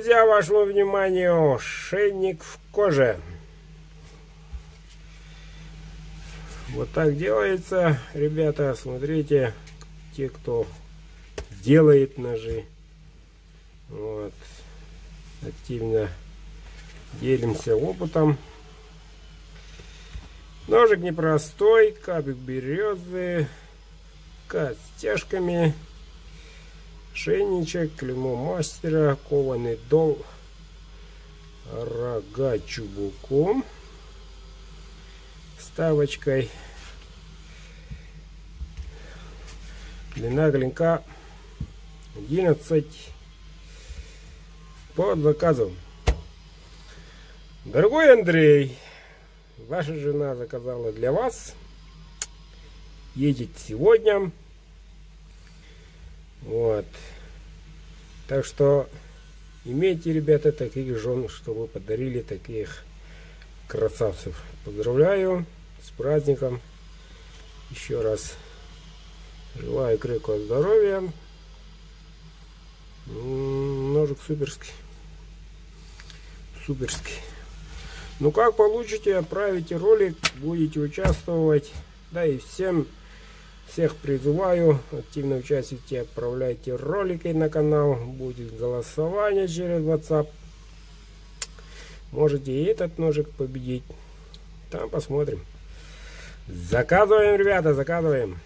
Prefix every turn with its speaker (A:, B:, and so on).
A: друзья, вашему вниманию ошейник в коже. Вот так делается, ребята. Смотрите, те, кто делает ножи, вот, активно делимся опытом. Ножик непростой, кабик березы, стяжками, ошейничек, клеймо мастера, кованый дол, рога чубуком, вставочкой. Длина клинка 11 под заказом. Дорогой Андрей, ваша жена заказала для вас. Едет сегодня. Вот. Так что имейте, ребята, таких жен, чтобы подарили таких красавцев. Поздравляю с праздником. Еще раз желаю крепкого здоровья. Ножик суперский. Суперский. Ну как получите, отправите ролик, будете участвовать. Да и всех призываю активно участвуйте, отправляйте ролики на канал. Будет голосование через WhatsApp. Можете и этот ножик победить. Там посмотрим. Заказываем, ребята, заказываем.